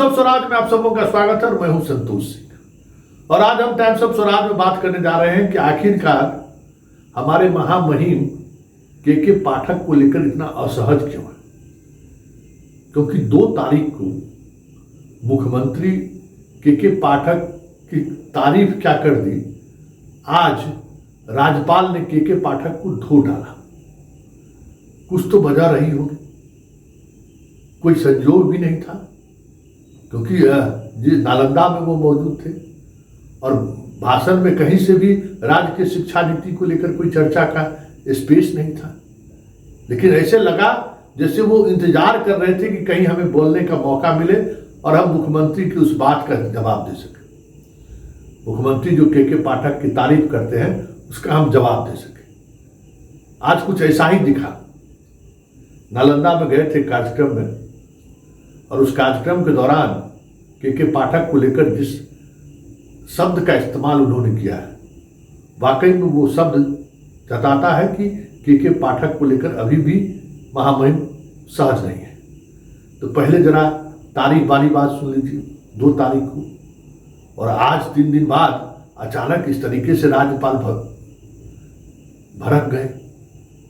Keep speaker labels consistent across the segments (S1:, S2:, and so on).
S1: Of Swaraj में आप सबों का स्वागत है और मैं हूं संतोष सिंह। और आज हम टाइम्स ऑफ स्वराज में बात करने जा रहे हैं कि आखिरकार हमारे महामहिम के पाठक को लेकर इतना असहज क्यों है। क्योंकि 2 तारीख को मुख्यमंत्री के पाठक की तारीफ क्या कर दी, आज राज्यपाल ने के पाठक को धो डाला। कुछ तो वजह रही होगी, कोई संजोग भी नहीं था, क्योंकि नालंदा में वो मौजूद थे और भाषण में कहीं से भी राज्य की शिक्षा नीति को लेकर कोई चर्चा का स्पेस नहीं था। लेकिन ऐसे लगा जैसे वो इंतजार कर रहे थे कि कहीं हमें बोलने का मौका मिले और हम मुख्यमंत्री की उस बात का जवाब दे सकें। मुख्यमंत्री जो के पाठक की तारीफ करते हैं उसका हम जवाब दे सकें। आज कुछ ऐसा ही दिखा। नालंदा में गए थे कार्यक्रम में और उस कार्यक्रम के दौरान के पाठक को लेकर जिस शब्द का इस्तेमाल उन्होंने किया है, वाकई में वो शब्द जताता है कि के पाठक को लेकर अभी भी महामहिम सहज नहीं है। तो पहले जरा तारीख वाली बात सुन लीजिए। 2 तारीख को और आज 3 दिन बाद अचानक इस तरीके से राज्यपाल भड़क गए।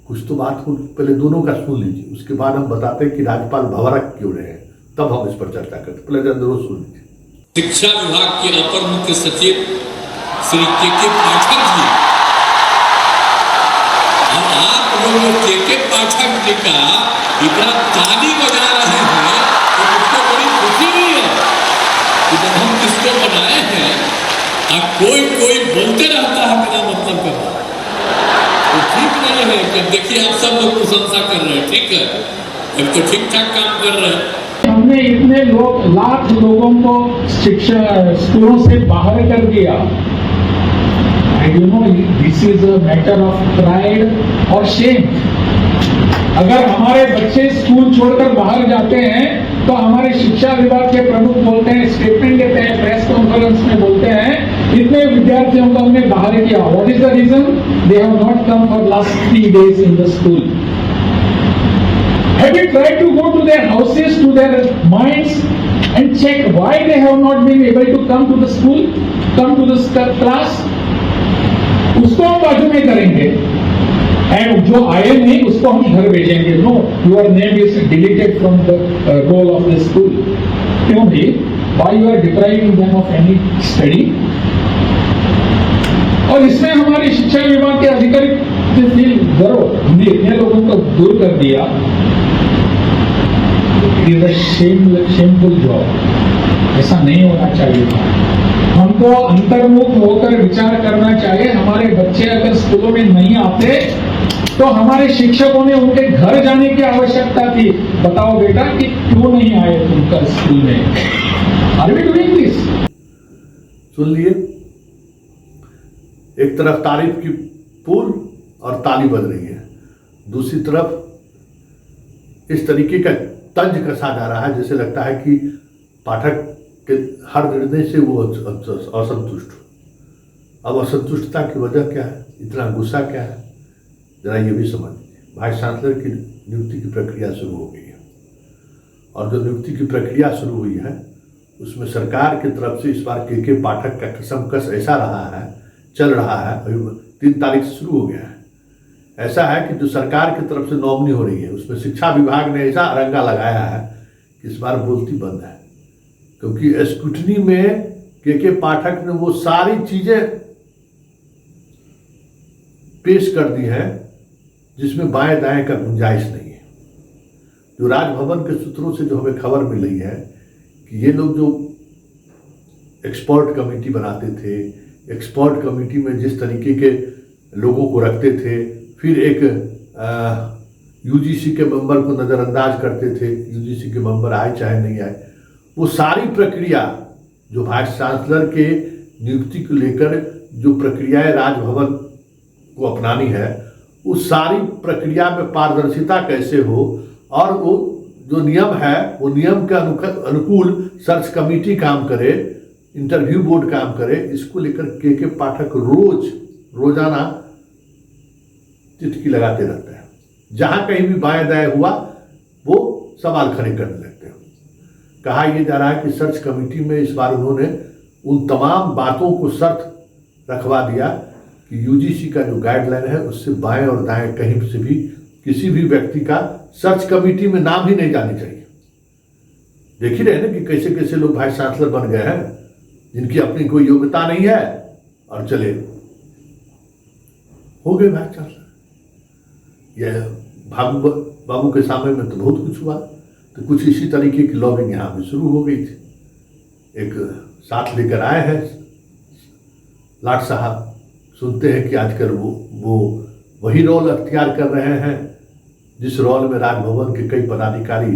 S1: कुछ तो बात हो, पहले दोनों का सुन लीजिए, उसके बाद हम बताते हैं कि राज्यपाल भड़क क्यों रहे हैं, तब हम इस पर चर्चा करते। पहले जरूर सुन लीजिए।
S2: शिक्षा विभाग के अपर मुख्य सचिव श्री के पाठक जी, और आप लोग के पाठक जी का इतना ताली बजा रहे हैं तो मुझको बड़ी खुशी हुई है कि जब हम किसको बनाए हैं और कोई बोलते रहता है बिना मतलब का, तो ठीक नहीं है। कि देखिए आप सब लोग प्रशंसा कर रहे हैं, ठीक है, अब तो ठीक ठाक काम कर रहे हैं।
S3: हमने इतने लाख लोगों को शिक्षा स्कूलों से बाहर कर दिया। And you know this is a matter of pride और शेम। अगर हमारे बच्चे स्कूल छोड़कर बाहर जाते हैं तो हमारे शिक्षा विभाग के प्रमुख बोलते हैं, स्टेटमेंट देते हैं, प्रेस कॉन्फ्रेंस में बोलते हैं इतने विद्यार्थियों को हमने बाहर किया। What is the reason? They have not come for last 3 days in the school. Have you tried to go to their houses, to their minds and check why they have not been able to come to the school, come to the class? उसको हम बाजू में करेंगे and जो आए नहीं उसको हम घर भेजेंगे। No, your name is deleted from the roll of the school. क्यों भी? Why you are depriving them of any study? और इसमें हमारी शिक्षा विभाग के अधिकारी फील करो, हमने इतने लोगों को दूर कर दिया। It is a shameful job. ऐसा नहीं होना चाहिए था। हमको अंतर्मुख होकर विचार करना चाहिए। हमारे बच्चे अगर स्कूलों में नहीं आते तो हमारे शिक्षकों ने उनके घर जाने की आवश्यकता थी। बताओ बेटा कि क्यों नहीं आए तुम कल स्कूल में? Are we doing this?
S1: सुन लिए, एक तरफ तारीफ की पुल और ताली बज रही है, दूसरी तरफ इस तरीके का तंज कसा जा रहा है जैसे लगता है कि पाठक के हर निर्णय से वो असंतुष्ट हो। अब असंतुष्टता की वजह क्या है, इतना गुस्सा क्या है, जरा ये भी समझ लीजिए। वाइस चांसलर की नियुक्ति की प्रक्रिया शुरू हो गई है और जो नियुक्ति की प्रक्रिया शुरू हुई है उसमें सरकार की तरफ से इस बार के पाठक का कसमकस ऐसा रहा है, चल रहा है, अभी 3 तारीख से शुरू हो गया है। ऐसा है कि जो सरकार की तरफ से नॉमिनी हो रही है उसमें शिक्षा विभाग ने ऐसा अरंगा लगाया है कि इस बार बोलती बंद है। क्योंकि स्क्रूटनी में के पाठक ने वो सारी चीजें पेश कर दी है जिसमें बाएं दाएं का गुंजाइश नहीं है। जो राजभवन के सूत्रों से जो हमें खबर मिल रही है कि ये लोग जो एक्सपर्ट कमेटी बनाते थे, एक्सपर्ट कमेटी में जिस तरीके के लोगों को रखते थे, फिर एक यूजीसी के मेंबर को नज़रअंदाज करते थे, यूजीसी के मेंबर आए चाहे नहीं आए, वो सारी प्रक्रिया जो वाइस चांसलर के नियुक्ति को लेकर जो प्रक्रियाएं राजभवन को अपनानी है, उस सारी प्रक्रिया में पारदर्शिता कैसे हो और वो जो नियम है वो नियम के अनुकूल सर्च कमेटी काम करे, इंटरव्यू बोर्ड काम करे, इसको लेकर के पाठक रोजाना चिटकी लगाते रहते हैं। जहां कहीं भी बाएं दाएं हुआ वो सवाल खड़े करने लगते हैं। कहा यह जा रहा है कि सर्च कमेटी में इस बार उन्होंने उन तमाम बातों को शर्त रखवा दिया कि यूजीसी का जो गाइडलाइन है उससे बाएं और दाएं कहीं से भी किसी भी व्यक्ति का सर्च कमेटी में नाम ही नहीं जाने चाहिए। देख ही रहे ना कि कैसे कैसे लोग वाइस चांसलर बन गए हैं जिनकी अपनी कोई योग्यता नहीं है और चले हो गए वाइस चांसलर। यह बाबू के सामने में तो बहुत कुछ हुआ, तो कुछ इसी तरीके की लॉबिंग यहाँ पे शुरू हो गई थी। एक साथ लेकर आए हैं लाट साहब, सुनते हैं कि आजकल वो वही रोल अख्तियार कर रहे हैं जिस रोल में राजभवन के कई पदाधिकारी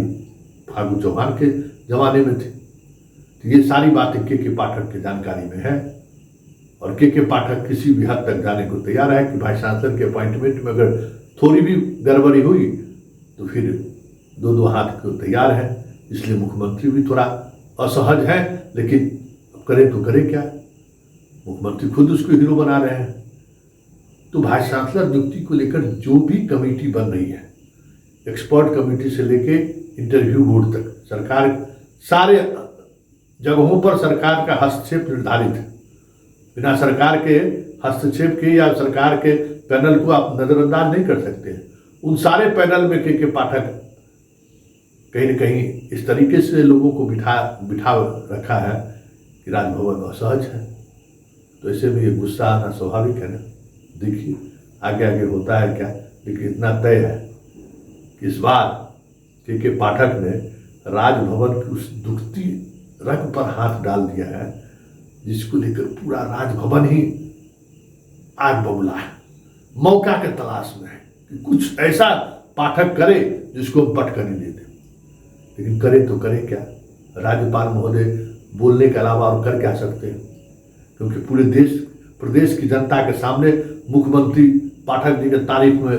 S1: फागू चौहान के जमाने में थे। तो ये सारी बातें के पाठक की जानकारी में है और के पाठक किसी भी हद तक जाने को तैयार है कि वाइस चांसलर के अपॉइंटमेंट में अगर थोड़ी भी गड़बड़ी हुई तो फिर दो हाथ को तैयार है। इसलिए मुख्यमंत्री भी थोड़ा असहज है, लेकिन करे तो करे क्या, मुख्यमंत्री खुद उसको हीरो बना रहे हैं। तो वाइस चांसलर नियुक्ति को लेकर जो भी कमेटी बन रही है, एक्सपर्ट कमेटी से लेके इंटरव्यू बोर्ड तक, सरकार सारे जगहों पर सरकार का हस्तक्षेप निर्धारित है। बिना सरकार के हस्तक्षेप के या सरकार के पैनल को आप नजरअंदाज नहीं कर सकते। उन सारे पैनल में के पाठक कहीं न कहीं इस तरीके से लोगों को बिठा रखा है कि राजभवन असहज है। तो ऐसे में ये गुस्सा आना स्वाभाविक है ना। देखिए आगे आगे होता है क्या, लेकिन इतना तय है कि इस बार के पाठक ने राजभवन की उस दुखती रग पर हाथ डाल दिया है जिसको लेकर पूरा राजभवन ही आग बबूला है, मौका के तलाश में है कि कुछ ऐसा पाठक करे जिसको हम पटकनी दे दें। लेकिन करे तो करे क्या, राज्यपाल महोदय बोलने के अलावा और कर क्या सकते हैं, क्योंकि पूरे प्रदेश की जनता के सामने मुख्यमंत्री पाठक जी के तारीफ में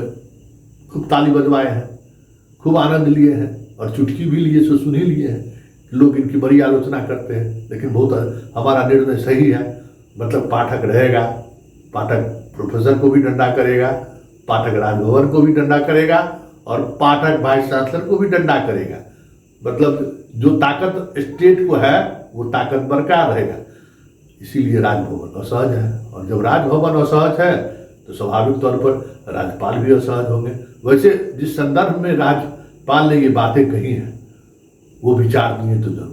S1: खूब ताली बजवाए हैं, खूब आनंद लिए हैं और चुटकी भी लिए, सो सुन ही लिए हैं। लोग इनकी बड़ी आलोचना करते हैं, लेकिन बहुत हमारा निर्णय सही है। मतलब पाठक रहेगा, पाठक प्रोफेसर को भी डंडा करेगा, पाठक राजभवन को भी डंडा करेगा और पाठक वाइस चांसलर को भी डंडा करेगा। मतलब जो ताकत स्टेट को है वो ताकत बरकरार रहेगा। इसीलिए राजभवन असहज है, और जब राजभवन असहज है तो स्वाभाविक तौर पर राज्यपाल भी असहज होंगे। वैसे जिस संदर्भ में राज्यपाल ने ये बातें कही हैं वो विचारणीय तो जरूर